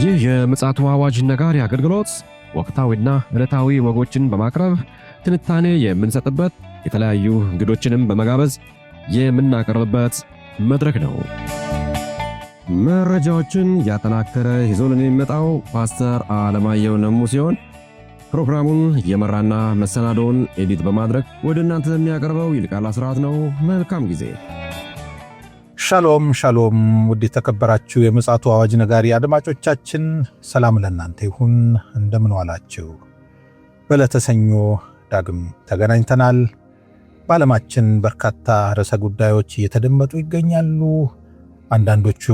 ይህ የምፅዓቱ አዋጅ ነጋሪ አገልግሎት ወቅታዊና ዕለታዊ ወጎችን በማቅረብ ትንታኔ የምንሰጥበት የተለያዩ እንግዶችንም በመጋበዝ የምናቀርብበት መድረክ ነው። መረጃዎችን ያጠናከረ ይዞልን የሚመጣው ፓስተር አለማየሁ ነሙ ሲሆን ፕሮግራሙን የመራና መሰናዶውን ኤዲት በማድረግ ወደ እናንተ የሚያቀርበው ይልቃል አስራት ነው። መልካም ጊዜ። ሻሎም ሻሎም። ውድ የተከበራችሁ የምፅዓቱ አዋጅ ነጋሪ አድማጮቻችን ሰላም ለእናንተ ይሁን። እንደምን ዋላችሁ? በዕለተ ሰኞ ዳግም ተገናኝተናል። በዓለማችን በርካታ ርዕሰ ጉዳዮች እየተደመጡ ይገኛሉ። አንዳንዶቹ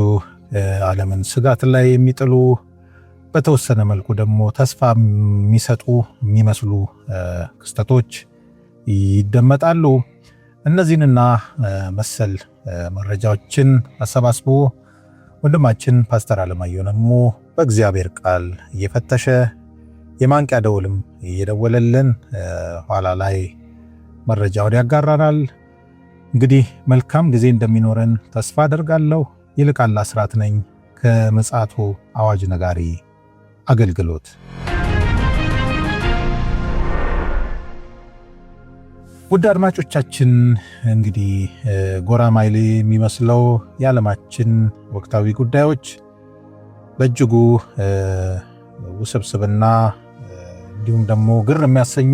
ዓለምን ስጋት ላይ የሚጥሉ፣ በተወሰነ መልኩ ደግሞ ተስፋ የሚሰጡ የሚመስሉ ክስተቶች ይደመጣሉ። እነዚህንና መሰል መረጃዎችን አሰባስቦ ወንድማችን ፓስተር አለማየሁ ነሙ በእግዚአብሔር ቃል እየፈተሸ የማንቂያ ደወልም እየደወለልን ኋላ ላይ መረጃውን ያጋራናል። እንግዲህ መልካም ጊዜ እንደሚኖረን ተስፋ አደርጋለሁ። ይልቃል አስራት ነኝ ከምፅዓቱ አዋጅ ነጋሪ አገልግሎት። ውድ አድማጮቻችን እንግዲህ ጎራማይሌ የሚመስለው የዓለማችን ወቅታዊ ጉዳዮች በእጅጉ ውስብስብና እንዲሁም ደግሞ ግር የሚያሰኙ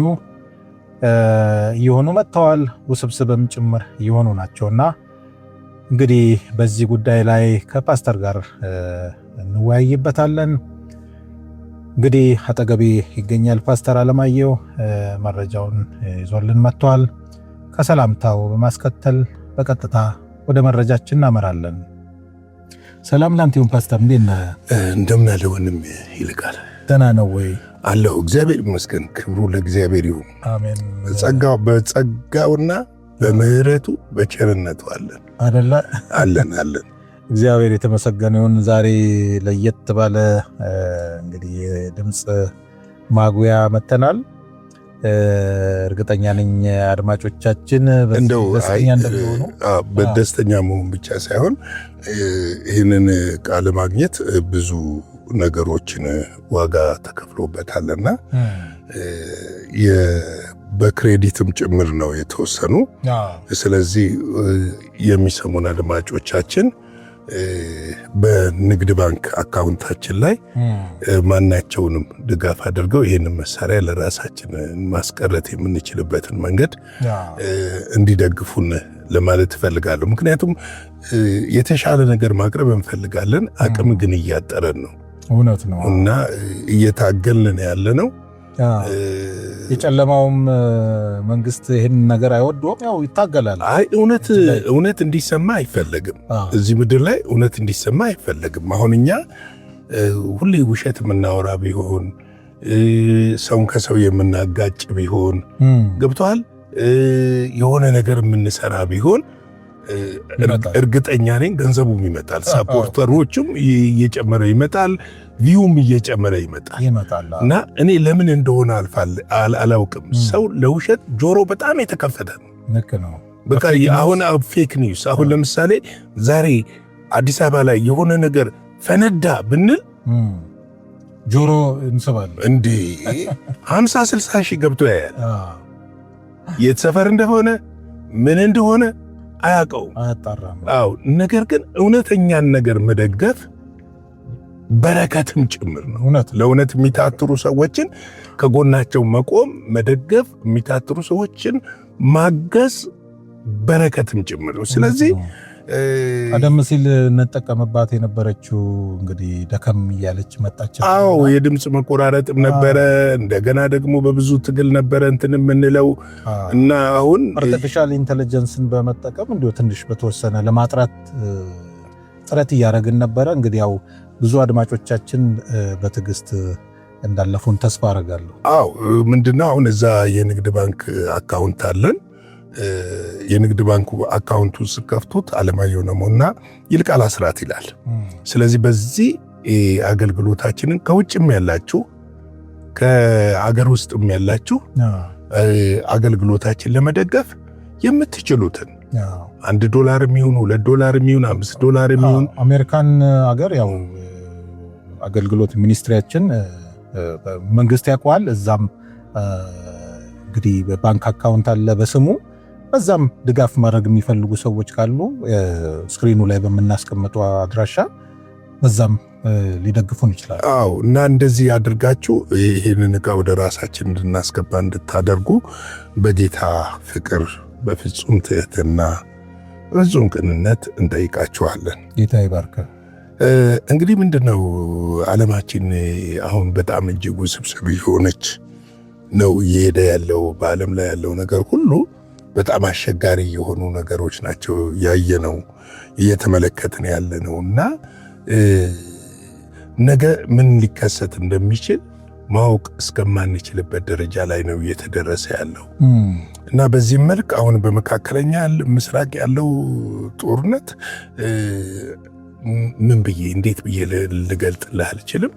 እየሆኑ መጥተዋል። ውስብስብም ጭምር እየሆኑ ናቸውና እንግዲህ በዚህ ጉዳይ ላይ ከፓስተር ጋር እንወያይበታለን። እንግዲህ አጠገቤ ይገኛል ፓስተር አለማየሁ መረጃውን ይዞልን መጥቷል። ከሰላምታው በማስከተል በቀጥታ ወደ መረጃችን እናመራለን። ሰላም ላንተ ይሁን ፓስተር፣ እንዴት ነህ? እንደምን አለ ወንድም ይልቃል? ደህና ነው ወይ? አለሁ፣ እግዚአብሔር ይመስገን። ክብሩ ለእግዚአብሔር ይሁን። አሜን። በጸጋውና በምህረቱ በቸርነቱ አለን አይደለ? አለን። እግዚአብሔር የተመሰገነ ይሁን። ዛሬ ለየት ባለ እንግዲህ የድምፅ ማጉያ መተናል። እርግጠኛ ነኝ አድማጮቻችን ደስተኛ እንደሚሆኑ። በደስተኛ መሆን ብቻ ሳይሆን ይህንን ቃል ማግኘት ብዙ ነገሮችን ዋጋ ተከፍሎበታልና በክሬዲትም ጭምር ነው የተወሰኑ። ስለዚህ የሚሰሙን አድማጮቻችን በንግድ ባንክ አካውንታችን ላይ ማናቸውንም ድጋፍ አድርገው ይህንን መሳሪያ ለራሳችን ማስቀረት የምንችልበትን መንገድ እንዲደግፉን ለማለት እፈልጋለሁ። ምክንያቱም የተሻለ ነገር ማቅረብ እንፈልጋለን፣ አቅም ግን እያጠረን ነው። እውነት ነው እና እየታገልን ያለ ነው። የጨለማውም መንግስት ይህን ነገር አይወደውም፣ ያው ይታገላል። አይ እውነት እንዲሰማ አይፈለግም። እዚህ ምድር ላይ እውነት እንዲሰማ አይፈለግም። አሁን እኛ ሁሌ ውሸት የምናወራ ቢሆን፣ ሰውን ከሰው የምናጋጭ ቢሆን፣ ገብቶሃል፣ የሆነ ነገር የምንሰራ ቢሆን እርግጠኛ ነኝ ገንዘቡም ይመጣል፣ ሳፖርተሮቹም እየጨመረ ይመጣል፣ ቪውም እየጨመረ ይመጣል። እና እኔ ለምን እንደሆነ አላውቅም። ሰው ለውሸት ጆሮ በጣም የተከፈተ ነው። ልክ ነው። በቃ አሁን ፌክ ኒውስ፣ አሁን ለምሳሌ ዛሬ አዲስ አበባ ላይ የሆነ ነገር ፈነዳ ብንል ጆሮ እንስባለን። እንዴ 50-60 ሺህ ገብቶ ያያል። የት ሰፈር እንደሆነ ምን እንደሆነ አያውቀውም፣ አያጣራም። ነገር ግን እውነተኛን ነገር መደገፍ በረከትም ጭምር ነው። ለእውነት የሚታትሩ ሰዎችን ከጎናቸው መቆም፣ መደገፍ፣ የሚታትሩ ሰዎችን ማገዝ በረከትም ጭምር ነው። ስለዚህ ቀደም ሲል እንጠቀምባት የነበረችው እንግዲህ ደከም እያለች መጣች። የድምፅ መቆራረጥም ነበረ። እንደገና ደግሞ በብዙ ትግል ነበረ እንትን የምንለው እና አሁን አርቲፊሻል ኢንተለጀንስን በመጠቀም እንዲሁ ትንሽ በተወሰነ ለማጥራት ጥረት እያደረግን ነበረ። እንግዲህ ያው ብዙ አድማጮቻችን በትዕግስት እንዳለፉን ተስፋ አደርጋለሁ። ምንድነው አሁን እዛ የንግድ ባንክ አካውንት አለን። የንግድ ባንኩ አካውንቱን ስከፍቱት አለማየሁ ነሙና ይልቃል አስራት ይላል። ስለዚህ በዚህ አገልግሎታችንን ከውጭም ያላችሁ ከአገር ውስጥም ያላችሁ አገልግሎታችን ለመደገፍ የምትችሉትን $1 የሚሆን $2 የሚሆን $5 የሚሆን አሜሪካን ሀገር ያው አገልግሎት ሚኒስትሪያችን መንግስት ያውቀዋል። እዛም እንግዲህ ባንክ አካውንት አለ በስሙ። በዛም ድጋፍ ማድረግ የሚፈልጉ ሰዎች ካሉ ስክሪኑ ላይ በምናስቀምጠው አድራሻ በዛም ሊደግፉን ይችላል። አዎ እና እንደዚህ አድርጋችሁ ይህንን ዕቃ ወደ ራሳችን እንድናስገባ እንድታደርጉ በጌታ ፍቅር በፍጹም ትህትና በፍጹም ቅንነት እንጠይቃችኋለን። ጌታ ይባርክ። እንግዲህ ምንድነው ዓለማችን አሁን በጣም እጅግ ውስብስብ የሆነች ነው እየሄደ ያለው። በዓለም ላይ ያለው ነገር ሁሉ በጣም አስቸጋሪ የሆኑ ነገሮች ናቸው ያየነው እየተመለከትን ያለነው እና ነገ ምን ሊከሰት እንደሚችል ማወቅ እስከማንችልበት ደረጃ ላይ ነው እየተደረሰ ያለው እና በዚህ መልክ አሁን በመካከለኛ ምስራቅ ያለው ጦርነት ምን ብዬ እንዴት ብዬ ልገልጥልህ አልችልም።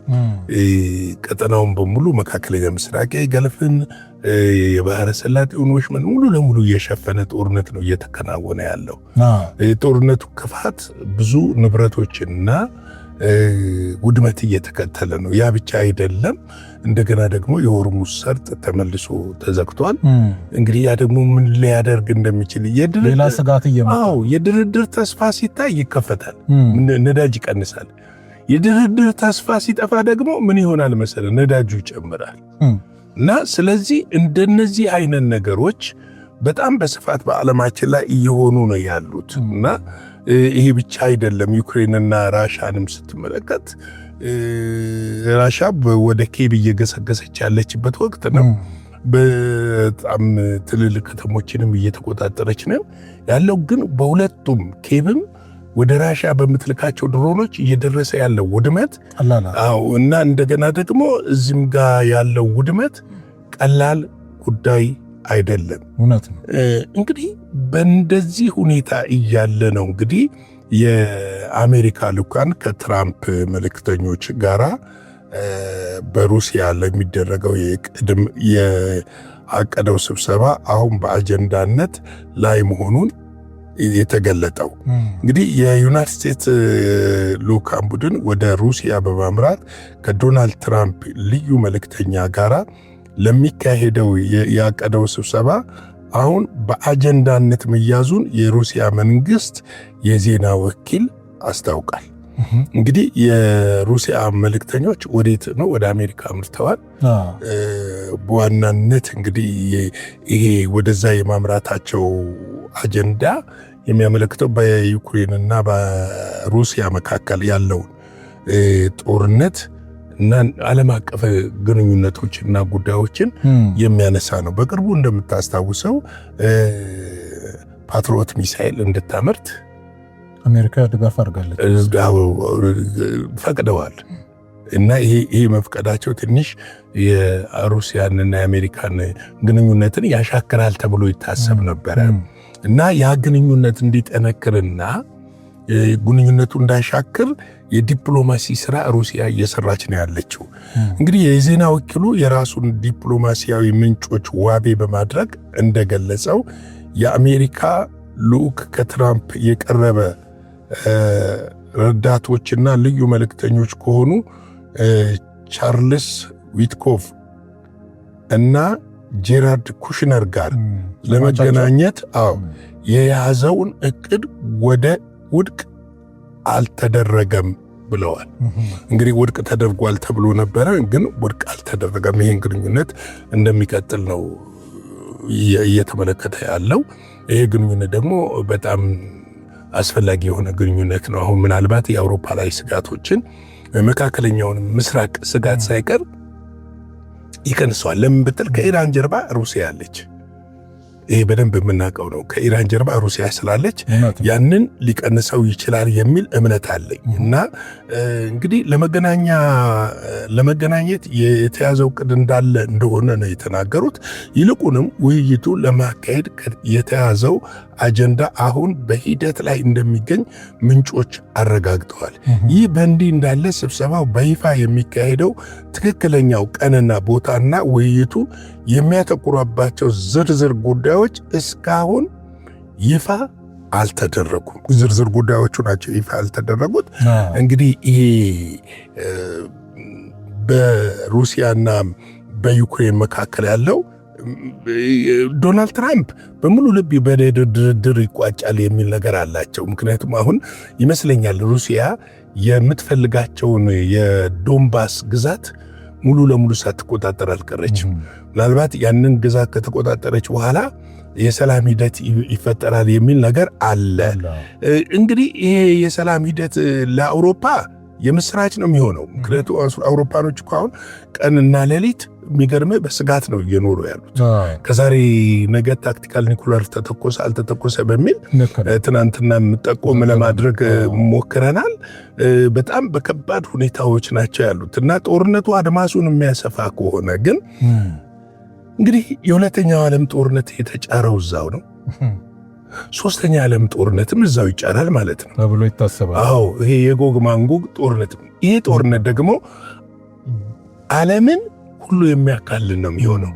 ቀጠናውን በሙሉ መካከለኛ ምስራቅ ገልፍን የባህረ ሰላጤውን ወሽመጥ ሙሉ ለሙሉ እየሸፈነ ጦርነት ነው እየተከናወነ ያለው። የጦርነቱ ክፋት ብዙ ንብረቶችንና ውድመት እየተከተለ ነው። ያ ብቻ አይደለም፣ እንደገና ደግሞ የሆርሙዝ ሰርጥ ተመልሶ ተዘግቷል። እንግዲህ ያ ደግሞ ምን ሊያደርግ እንደሚችል ሌላ ስጋት የድርድር ተስፋ ሲታይ ይከፈታል፣ ነዳጅ ይቀንሳል። የድርድር ተስፋ ሲጠፋ ደግሞ ምን ይሆናል መሰለ፣ ነዳጁ ይጨምራል። እና ስለዚህ እንደነዚህ አይነት ነገሮች በጣም በስፋት በዓለማችን ላይ እየሆኑ ነው ያሉት እና ይሄ ብቻ አይደለም። ዩክሬንና ራሻንም ስትመለከት ራሻ ወደ ኬብ እየገሰገሰች ያለችበት ወቅት ነው። በጣም ትልልቅ ከተሞችንም እየተቆጣጠረች ነው ያለው። ግን በሁለቱም ኬብም ወደ ራሻ በምትልካቸው ድሮኖች እየደረሰ ያለው ውድመት እና እንደገና ደግሞ እዚህም ጋር ያለው ውድመት ቀላል ጉዳይ አይደለም። እውነት ነው። እንግዲህ በእንደዚህ ሁኔታ እያለ ነው እንግዲህ የአሜሪካ ልዑካን ከትራምፕ መልእክተኞች ጋራ በሩሲያ ለሚደረገው የአቀደው ስብሰባ አሁን በአጀንዳነት ላይ መሆኑን የተገለጠው። እንግዲህ የዩናይትድ ስቴትስ ልዑካን ቡድን ወደ ሩሲያ በማምራት ከዶናልድ ትራምፕ ልዩ መልእክተኛ ጋራ ለሚካሄደው ያቀደው ስብሰባ አሁን በአጀንዳነት መያዙን የሩሲያ መንግስት የዜና ወኪል አስታውቃል። እንግዲህ የሩሲያ መልእክተኞች ወዴት ነው? ወደ አሜሪካ አምርተዋል። በዋናነት እንግዲህ ይሄ ወደዛ የማምራታቸው አጀንዳ የሚያመለክተው በዩክሬንና በሩሲያ መካከል ያለውን ጦርነት እና ዓለም አቀፍ ግንኙነቶችና ጉዳዮችን የሚያነሳ ነው። በቅርቡ እንደምታስታውሰው ፓትሪዮት ሚሳኤል እንድታመርት አሜሪካ ድጋፍ አድርጋለች፣ ፈቅደዋል። እና ይሄ መፍቀዳቸው ትንሽ የሩሲያንና የአሜሪካን ግንኙነትን ያሻክራል ተብሎ ይታሰብ ነበረ። እና ያ ግንኙነት እንዲጠነክርና ግንኙነቱ እንዳይሻክር የዲፕሎማሲ ስራ ሩሲያ እየሰራች ነው ያለችው። እንግዲህ የዜና ወኪሉ የራሱን ዲፕሎማሲያዊ ምንጮች ዋቤ በማድረግ እንደገለጸው የአሜሪካ ልዑክ ከትራምፕ የቀረበ ረዳቶችና ልዩ መልእክተኞች ከሆኑ ቻርልስ ዊትኮፍ እና ጄራርድ ኩሽነር ጋር ለመገናኘት የያዘውን እቅድ ወደ ውድቅ አልተደረገም ብለዋል። እንግዲህ ውድቅ ተደርጓል ተብሎ ነበረ፣ ግን ውድቅ አልተደረገም። ይህን ግንኙነት እንደሚቀጥል ነው እየተመለከተ ያለው። ይሄ ግንኙነት ደግሞ በጣም አስፈላጊ የሆነ ግንኙነት ነው። አሁን ምናልባት የአውሮፓ ላይ ስጋቶችን መካከለኛውን ምስራቅ ስጋት ሳይቀር ይቀንሰዋል። ለምን ብትል ከኢራን ጀርባ ሩሲያ አለች። ይሄ በደንብ የምናውቀው ነው። ከኢራን ጀርባ ሩሲያ ስላለች ያንን ሊቀንሰው ይችላል የሚል እምነት አለኝ እና እንግዲህ ለመገናኘት የተያዘው ዕቅድ እንዳለ እንደሆነ ነው የተናገሩት። ይልቁንም ውይይቱ ለማካሄድ የተያዘው አጀንዳ አሁን በሂደት ላይ እንደሚገኝ ምንጮች አረጋግጠዋል። ይህ በእንዲህ እንዳለ ስብሰባው በይፋ የሚካሄደው ትክክለኛው ቀንና ቦታና ውይይቱ የሚያተኩሩባቸው ዝርዝር ጉዳዮች እስካሁን ይፋ አልተደረጉም። ዝርዝር ጉዳዮቹ ናቸው ይፋ ያልተደረጉት። እንግዲህ ይሄ በሩሲያና በዩክሬን መካከል ያለው ዶናልድ ትራምፕ በሙሉ ልብ በድርድር ይቋጫል የሚል ነገር አላቸው። ምክንያቱም አሁን ይመስለኛል ሩሲያ የምትፈልጋቸውን የዶንባስ ግዛት ሙሉ ለሙሉ ሳትቆጣጠር አልቀረችም። ምናልባት ያንን ግዛት ከተቆጣጠረች በኋላ የሰላም ሂደት ይፈጠራል የሚል ነገር አለ። እንግዲህ ይሄ የሰላም ሂደት ለአውሮፓ የምስራች ነው የሚሆነው። ምክንያቱም አውሮፓኖች እኮ አሁን ቀንና ሌሊት የሚገርምህ በስጋት ነው እየኖሩ ያሉት። ከዛሬ ነገ ታክቲካል ኒኩለር ተተኮሰ አልተተኮሰ በሚል ትናንትና ጠቆም ለማድረግ ሞክረናል። በጣም በከባድ ሁኔታዎች ናቸው ያሉት እና ጦርነቱ አድማሱን የሚያሰፋ ከሆነ ግን እንግዲህ የሁለተኛው ዓለም ጦርነት የተጫረው እዛው ነው። ሶስተኛ ዓለም ጦርነትም እዛው ይጫራል ማለት ነው ተብሎ ይታሰባል። አዎ ይሄ የጎግ ማንጎግ ጦርነት፣ ይሄ ጦርነት ደግሞ ዓለምን ሁሉ የሚያካልል ነው የሚሆነው።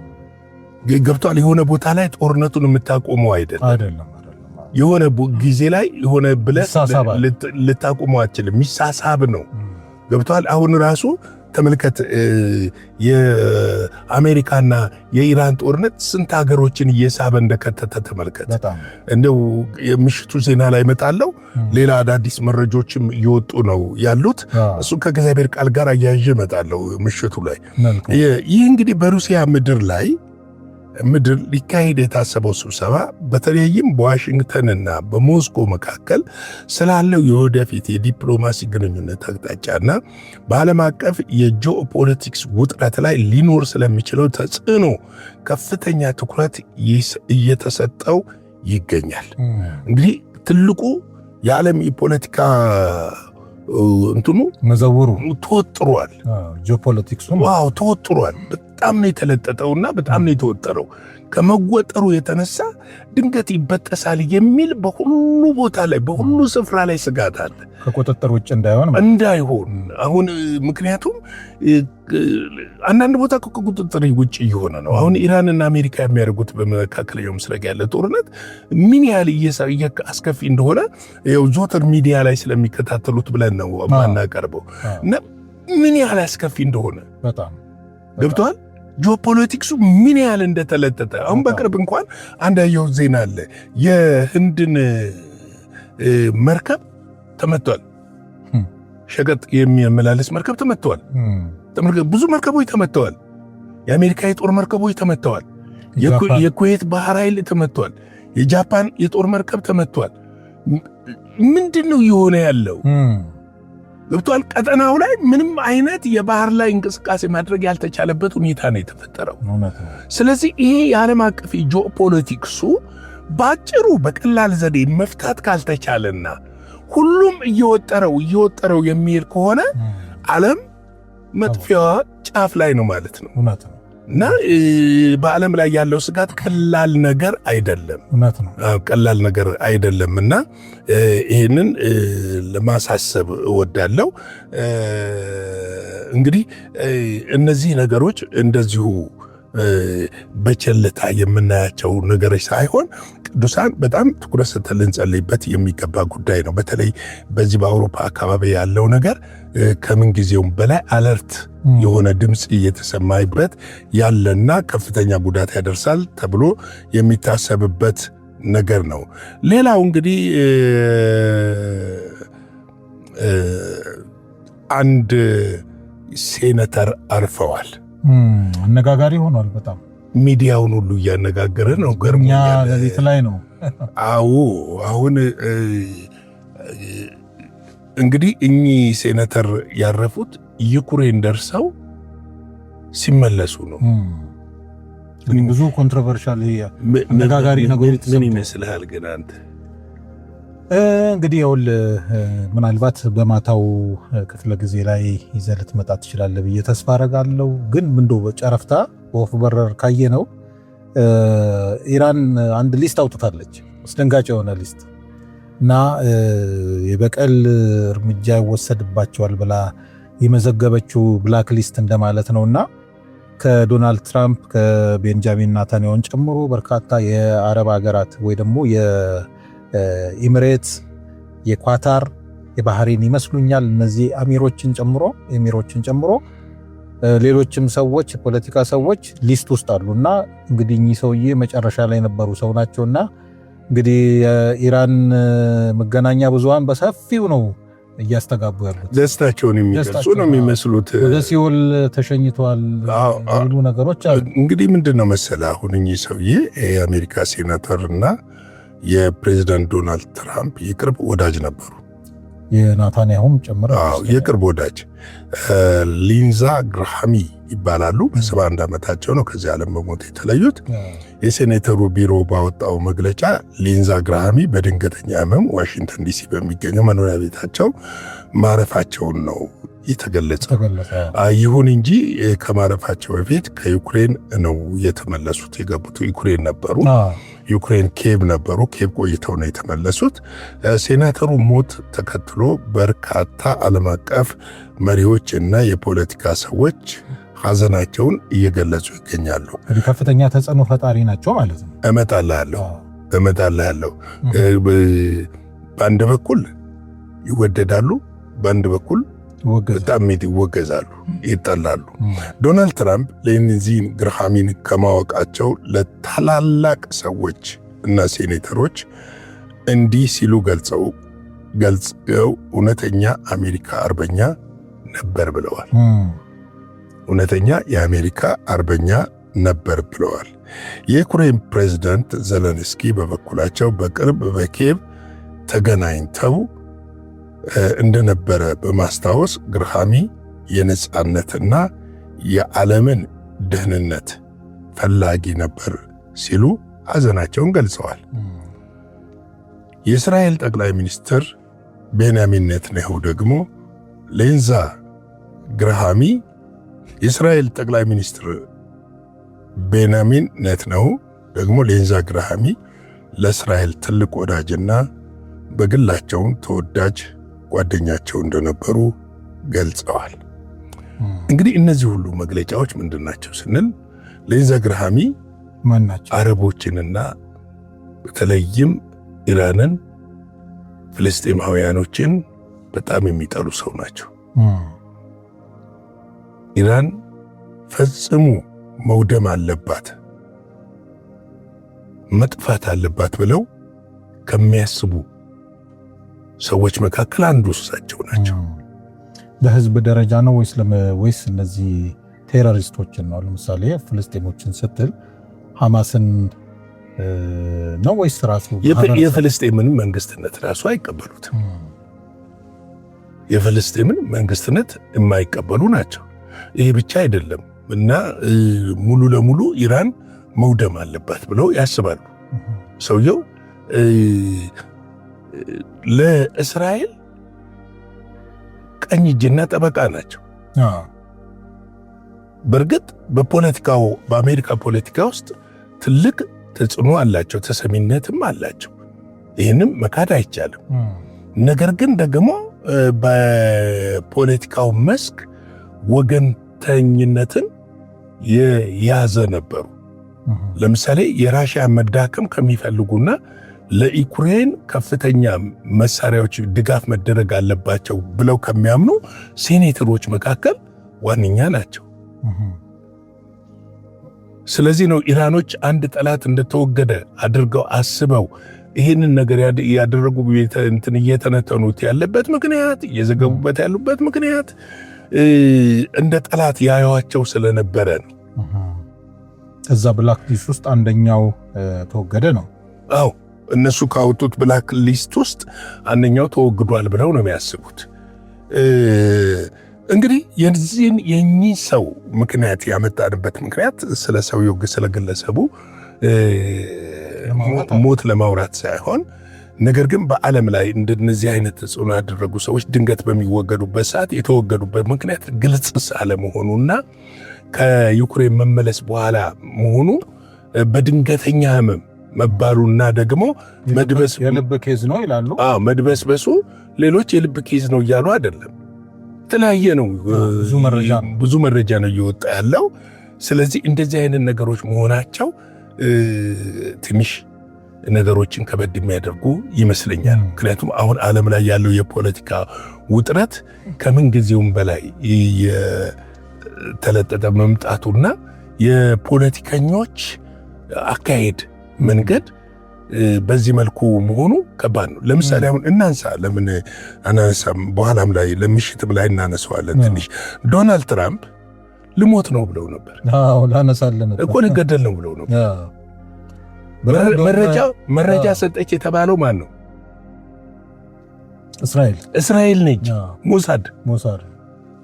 ገብቷል። የሆነ ቦታ ላይ ጦርነቱን የምታቆመው አይደለም። የሆነ ጊዜ ላይ የሆነ ብለህ ልታቆመው አትችልም። የሚሳሳብ ነው። ገብቷል። አሁን ራሱ ተመልከት፣ የአሜሪካና የኢራን ጦርነት ስንት ሀገሮችን እየሳበ እንደከተተ ተመልከት። እንደው የምሽቱ ዜና ላይ መጣለው ሌላ አዳዲስ መረጃዎችም እየወጡ ነው ያሉት። እሱ ከእግዚአብሔር ቃል ጋር አያይዤ መጣለው ምሽቱ ላይ። ይህ እንግዲህ በሩሲያ ምድር ሊካሄድ የታሰበው ስብሰባ በተለይም በዋሽንግተንና በሞስኮ መካከል ስላለው የወደፊት የዲፕሎማሲ ግንኙነት አቅጣጫና በዓለም አቀፍ የጂኦፖለቲክስ ውጥረት ላይ ሊኖር ስለሚችለው ተጽዕኖ ከፍተኛ ትኩረት እየተሰጠው ይገኛል። እንግዲህ ትልቁ የዓለም የፖለቲካ እንትኑ መዘውሩ ተወጥሯል። ጂኦፖለቲክሱ ተወጥሯል። በጣም ነው የተለጠጠውና በጣም ነው የተወጠረው። ከመወጠሩ የተነሳ ድንገት ይበጠሳል የሚል በሁሉ ቦታ ላይ በሁሉ ስፍራ ላይ ስጋት አለ። ከቁጥጥር ውጭ እንዳይሆን አሁን ምክንያቱም አንዳንድ ቦታ ከቁጥጥር ውጭ እየሆነ ነው። አሁን ኢራንና አሜሪካ የሚያደርጉት በመካከለኛው ምስራቅ ያለ ጦርነት ምን ያህል አስከፊ እንደሆነ ዞተር ሚዲያ ላይ ስለሚከታተሉት ብለን ነው ማናቀርበው እና ምን ያህል አስከፊ እንደሆነ በጣም ገብቷል። ጂኦፖለቲክሱ ምን ያህል እንደተለጠጠ አሁን በቅርብ እንኳን አንድ ያየው ዜና አለ። የህንድን መርከብ ተመቷል። ሸቀጥ የሚያመላልስ መርከብ ተመቷል። ብዙ መርከቦች ተመተዋል። የአሜሪካ የጦር መርከቦች ተመተዋል። የኩዌት ባህር ኃይል ተመቷል። የጃፓን የጦር መርከብ ተመቷል። ምንድነው የሆነ ያለው? ገብቷል። ቀጠናው ላይ ምንም አይነት የባህር ላይ እንቅስቃሴ ማድረግ ያልተቻለበት ሁኔታ ነው የተፈጠረው። ስለዚህ ይሄ የዓለም አቀፍ ጂኦፖለቲክሱ ባጭሩ በቀላል ዘዴ መፍታት ካልተቻለና ሁሉም እየወጠረው የሚሄድ ከሆነ ዓለም መጥፊያዋ ጫፍ ላይ ነው ማለት ነው። እና በዓለም ላይ ያለው ስጋት ቀላል ነገር አይደለም። ቀላል ነገር አይደለም እና ይህንን ለማሳሰብ እወዳለሁ። እንግዲህ እነዚህ ነገሮች እንደዚሁ በቸልታ የምናያቸው ነገሮች ሳይሆን ቅዱሳን በጣም ትኩረት ሰጥተን ልንጸልይበት የሚገባ ጉዳይ ነው። በተለይ በዚህ በአውሮፓ አካባቢ ያለው ነገር ከምን ጊዜውም በላይ አለርት የሆነ ድምፅ እየተሰማይበት ያለና ከፍተኛ ጉዳት ያደርሳል ተብሎ የሚታሰብበት ነገር ነው። ሌላው እንግዲህ አንድ ሴኔተር አርፈዋል። አነጋጋሪ ሆኗል። በጣም ሚዲያውን ሁሉ እያነጋገረ ነው። ገርሞኛል። ለሊት ላይ ነው። አሁን እንግዲህ እኚህ ሴኔተር ያረፉት ዩክሬን ደርሰው ሲመለሱ ነው። ብዙ ኮንትሮቨርሻል አነጋጋሪ ነገሮች ምን ይመስልሃል ግን አንተ? እንግዲህ ምናልባት በማታው ክፍለ ጊዜ ላይ ይዘህ ልትመጣ ትችላለህ ብዬ ተስፋ አደርጋለሁ። ግን እንደው በጨረፍታ በወፍ በረር ካየነው ኢራን አንድ ሊስት አውጥታለች፣ አስደንጋጭ የሆነ ሊስት እና የበቀል እርምጃ ይወሰድባቸዋል ብላ የመዘገበችው ብላክ ሊስት እንደማለት ነውና ከዶናልድ ትራምፕ ከቤንጃሚን ናታንያሁን ጨምሮ በርካታ የአረብ ሀገራት ወይ ደግሞ ኤሚሬትስ፣ የኳታር፣ የባህሬን ይመስሉኛል እነዚህ ኤሚሮችን ጨምሮ ሌሎችም ሰዎች ፖለቲካ ሰዎች ሊስት ውስጥ አሉና እንግዲህ እኚህ ሰውዬ መጨረሻ ላይ የነበሩ ሰው ናቸውና እንግዲህ የኢራን መገናኛ ብዙሃን በሰፊው ነው እያስተጋቡ ያሉት። ደስታቸውን የሚገልጹ ነው የሚመስሉት። ወደ ሲኦል ተሸኝተዋል የሚሉ ነገሮች አሉ። እንግዲህ ምንድነው መሰለህ አሁን እኚህ ሰውዬ የአሜሪካ ሴናተርና የፕሬዚዳንት ዶናልድ ትራምፕ የቅርብ ወዳጅ ነበሩ። የናታንያሁም ጨምሮ የቅርብ ወዳጅ ሊንዛ ግራሃሚ ይባላሉ። በ71 ዓመታቸው ነው ከዚህ ዓለም በሞት የተለዩት። የሴኔተሩ ቢሮ ባወጣው መግለጫ ሊንዛ ግራሃሚ በድንገተኛ ህመም ዋሽንግተን ዲሲ በሚገኘው መኖሪያ ቤታቸው ማረፋቸውን ነው የተገለጸው። ይሁን እንጂ ከማረፋቸው በፊት ከዩክሬን ነው የተመለሱት። የገቡት ዩክሬን ነበሩ። ዩክሬን ኬቭ ነበሩ። ኬቭ ቆይተው ነው የተመለሱት። ሴናተሩ ሞት ተከትሎ በርካታ ዓለም አቀፍ መሪዎች እና የፖለቲካ ሰዎች ሐዘናቸውን እየገለጹ ይገኛሉ። ከፍተኛ ተጽዕኖ ፈጣሪ ናቸው ማለት ነው። እመጣለሁ። በአንድ በኩል ይወደዳሉ፣ በአንድ በኩል በጣም ይወገዛሉ፣ ይጠላሉ። ዶናልድ ትራምፕ ሊንዚን ግራሃሚን ከማወቃቸው ለታላላቅ ሰዎች እና ሴኔተሮች እንዲህ ሲሉ ገልጸው እውነተኛ አሜሪካ አርበኛ ነበር ብለዋል። እውነተኛ የአሜሪካ አርበኛ ነበር ብለዋል። የዩክሬን ፕሬዝዳንት ዘለንስኪ በበኩላቸው በቅርብ በኬቭ ተገናኝተው እንደነበረ በማስታወስ ግራሃሚ የነጻነትና የዓለምን ደህንነት ፈላጊ ነበር ሲሉ ሐዘናቸውን ገልጸዋል። የእስራኤል ጠቅላይ ሚኒስትር ቤንያሚን ኔታንያሁ ደግሞ ሊንዛ ግራሃሚ የእስራኤል ጠቅላይ ሚኒስትር ቤንያሚን ኔታንያሁ ደግሞ ሊንዛ ግራሃሚ ለእስራኤል ትልቅ ወዳጅና በግላቸውን ተወዳጅ ጓደኛቸው እንደነበሩ ገልጸዋል። እንግዲህ እነዚህ ሁሉ መግለጫዎች ምንድናቸው ስንል ሊንዛ ግራሃሚ ማናቸው አረቦችንና በተለይም ኢራንን፣ ፍልስጤማውያኖችን በጣም የሚጠሉ ሰው ናቸው። ኢራን ፈጽሞ መውደም አለባት፣ መጥፋት አለባት ብለው ከሚያስቡ ሰዎች መካከል አንዱ እሳቸው ናቸው። በህዝብ ደረጃ ነው ወይስ እነዚህ ቴሮሪስቶችን ነው? ለምሳሌ ፍልስጤሞችን ስትል ሐማስን ነው ወይስ ራሱ የፍልስጤምን መንግስትነት ራሱ አይቀበሉትም። የፍልስጤምን መንግስትነት የማይቀበሉ ናቸው። ይሄ ብቻ አይደለም እና ሙሉ ለሙሉ ኢራን መውደም አለባት ብለው ያስባሉ። ሰውየው ለእስራኤል ቀኝ እጅና ጠበቃ ናቸው። በእርግጥ በፖለቲካው በአሜሪካ ፖለቲካ ውስጥ ትልቅ ተጽዕኖ አላቸው፣ ተሰሚነትም አላቸው። ይህንም መካድ አይቻልም። ነገር ግን ደግሞ በፖለቲካው መስክ ወገንተኝነትን የያዘ ነበሩ። ለምሳሌ የራሽያ መዳከም ከሚፈልጉና ለዩክሬን ከፍተኛ መሳሪያዎች ድጋፍ መደረግ አለባቸው ብለው ከሚያምኑ ሴኔተሮች መካከል ዋነኛ ናቸው። ስለዚህ ነው ኢራኖች አንድ ጠላት እንደተወገደ አድርገው አስበው ይህንን ነገር ያደረጉ እንትን እየተነተኑት ያለበት ምክንያት እየዘገቡበት ያሉበት ምክንያት እንደ ጠላት ያዩዋቸው ስለነበረ ነው። እዛ ብላክ ሊስት ውስጥ አንደኛው ተወገደ ነው። አዎ እነሱ ካወጡት ብላክ ሊስት ውስጥ አንደኛው ተወግዷል ብለው ነው የሚያስቡት። እንግዲህ የኚህ ሰው ምክንያት ያመጣንበት ምክንያት ስለ ሰውየው ስለግለሰቡ ሞት ለማውራት ሳይሆን ነገር ግን በዓለም ላይ እንደነዚህ አይነት ተጽዕኖ ያደረጉ ሰዎች ድንገት በሚወገዱበት ሰዓት የተወገዱበት ምክንያት ግልጽ አለመሆኑና ከዩክሬን መመለስ በኋላ መሆኑ በድንገተኛ ህመም መባሉና ደግሞ የልብ ኬዝ ነው ይላሉ። መድበስበሱ ሌሎች የልብ ኬዝ ነው እያሉ አይደለም፣ የተለያየ ነው። ብዙ መረጃ ነው እየወጣ ያለው። ስለዚህ እንደዚህ አይነት ነገሮች መሆናቸው ትንሽ ነገሮችን ከበድ የሚያደርጉ ይመስለኛል። ምክንያቱም አሁን ዓለም ላይ ያለው የፖለቲካ ውጥረት ከምን ጊዜውም በላይ የተለጠጠ መምጣቱና የፖለቲከኞች አካሄድ መንገድ በዚህ መልኩ መሆኑ ከባድ ነው። ለምሳሌ አሁን እናንሳ፣ ለምን አናነሳም? በኋላም ላይ ለምሽትም ላይ እናነሳዋለን። ትንሽ ዶናልድ ትራምፕ ልሞት ነው ብለው ነበር። ላነሳለን እኮ ልገደል ነው ብለው ነበር። መረጃ ሰጠች የተባለው ማን ነው? እስራኤል ነች። ሞሳድ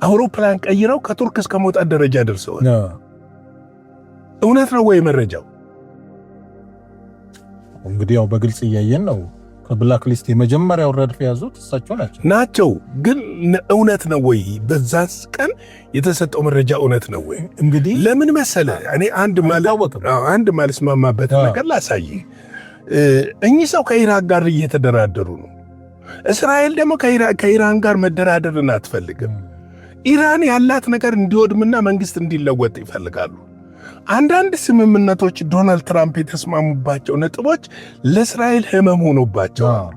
አውሮፕላን ቀይረው ከቱርክ እስከ መውጣት ደረጃ ደርሰዋል። እውነት ነው ወይ መረጃው? እንግዲህ ያው በግልጽ እያየን ነው። ከብላክ ሊስት የመጀመሪያው ረድፍ የያዙት እሳቸው ናቸው። ግን እውነት ነው ወይ? በዛ ቀን የተሰጠው መረጃ እውነት ነው ወይ? እንግዲህ ለምን መሰለ እኔ አንድ ማልስማማበት ነገር ላሳይ። እኚህ ሰው ከኢራን ጋር እየተደራደሩ ነው። እስራኤል ደግሞ ከኢራን ጋር መደራደርን አትፈልግም። ኢራን ያላት ነገር እንዲወድምና መንግስት እንዲለወጥ ይፈልጋሉ። አንዳንድ ስምምነቶች ዶናልድ ትራምፕ የተስማሙባቸው ነጥቦች ለእስራኤል ህመም ሆኖባቸዋል።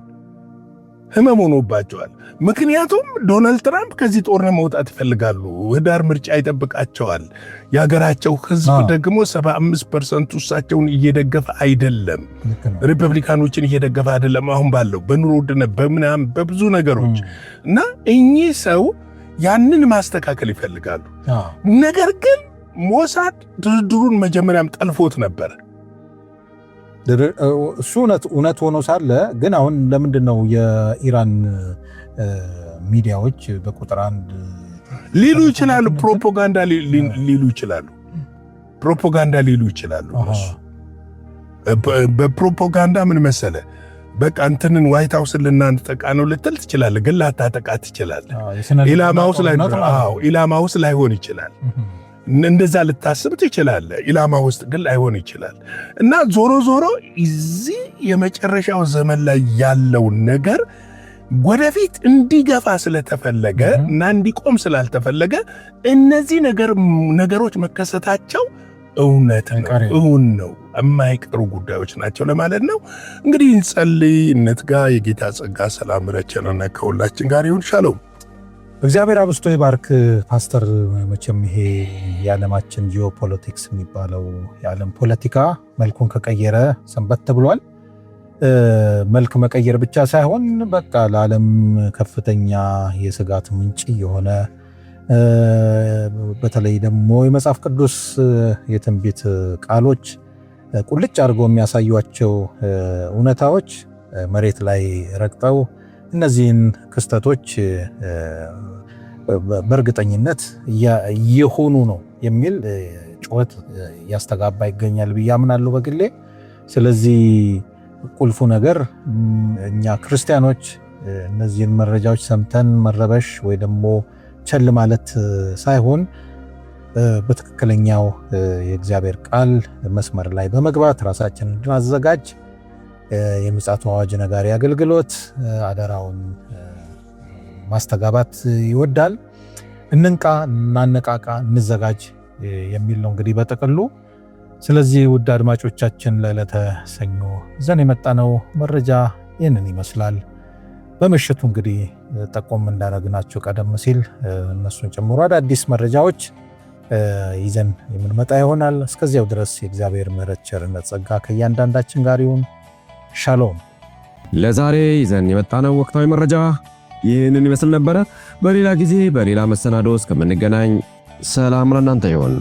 ምክንያቱም ዶናልድ ትራምፕ ከዚህ ጦርነት መውጣት ይፈልጋሉ። ህዳር ምርጫ ይጠብቃቸዋል። የሀገራቸው ህዝብ ደግሞ 75% እሳቸውን እየደገፈ አይደለም፣ ሪፐብሊካኖችን እየደገፈ አይደለም። አሁን ባለው በኑሮ ውድነት በምናም በብዙ ነገሮች እና እኚህ ሰው ያንን ማስተካከል ይፈልጋሉ። ነገር ግን ሞሳድ ድርድሩን መጀመሪያም ጠልፎት ነበር። እሱ እውነት ሆኖ ሳለ ግን አሁን ለምንድን ነው የኢራን ሚዲያዎች በቁጥር አንድ ሊሉ ይችላሉ? ፕሮፓጋንዳ ሊሉ ይችላሉ። በፕሮፓጋንዳ ምን መሰለ፣ በቃ እንትንን ዋይት ሃውስን ልናጠቃ ነው ልትል ትችላለህ፣ ግን ላታጠቃ ትችላለህ። ኢላማ ውስጥ ላይሆን ይችላል። እንደዛ ልታስብ ትችላለህ። ኢላማ ውስጥ ግን ላይሆን ይችላል። እና ዞሮ እዚህ የመጨረሻው ዘመን ላይ ያለው ነገር ወደፊት እንዲገፋ ስለተፈለገ እና እንዲቆም ስላልተፈለገ እነዚህ ነገሮች መከሰታቸው እውን ነው፣ የማይቀሩ ጉዳዮች ናቸው ለማለት ነው። እንግዲህ እንጸልይ፣ እንትጋ። የጌታ ጸጋ፣ ሰላም፣ ረቸነና ከሁላችን ጋር ይሁን። ሻሎም። እግዚአብሔር አብስቶ ይባርክ ፓስተር። መቼም ይሄ የዓለማችን ጂኦፖለቲክስ የሚባለው የዓለም ፖለቲካ መልኩን ከቀየረ ሰንበት ብሏል። መልክ መቀየር ብቻ ሳይሆን በቃ ለዓለም ከፍተኛ የስጋት ምንጭ የሆነ በተለይ ደግሞ የመጽሐፍ ቅዱስ የትንቢት ቃሎች ቁልጭ አድርገው የሚያሳዩቸው እውነታዎች መሬት ላይ ረግጠው እነዚህን ክስተቶች በእርግጠኝነት እየሆኑ ነው የሚል ጩኸት ያስተጋባ ይገኛል ብዬ አምናለሁ በግሌ። ስለዚህ ቁልፉ ነገር እኛ ክርስቲያኖች እነዚህን መረጃዎች ሰምተን መረበሽ ወይ ደግሞ ቸል ማለት ሳይሆን በትክክለኛው የእግዚአብሔር ቃል መስመር ላይ በመግባት ራሳችንን እንድናዘጋጅ የምጽአቱ አዋጅ ነጋሪ አገልግሎት አደራውን ማስተጋባት ይወዳል። እንንቃ፣ እናነቃቃ፣ እንዘጋጅ የሚል ነው እንግዲህ በጥቅሉ። ስለዚህ ውድ አድማጮቻችን ለዕለተ ሰኞ ይዘን የመጣነው መረጃ ይህንን ይመስላል። በምሽቱ እንግዲህ ጠቆም እንዳደረግናችሁ ቀደም ሲል እነሱን ጨምሮ አዳዲስ መረጃዎች ይዘን የምንመጣ ይሆናል። እስከዚያው ድረስ የእግዚአብሔር ምሕረት፣ ቸርነት፣ ጸጋ ከእያንዳንዳችን ጋር ይሁን። ሻሎም። ለዛሬ ይዘን የመጣነው ወቅታዊ መረጃ ይህንን ይመስል ነበረ። በሌላ ጊዜ በሌላ መሰናዶ እስከምንገናኝ ሰላም ለእናንተ ይሁን።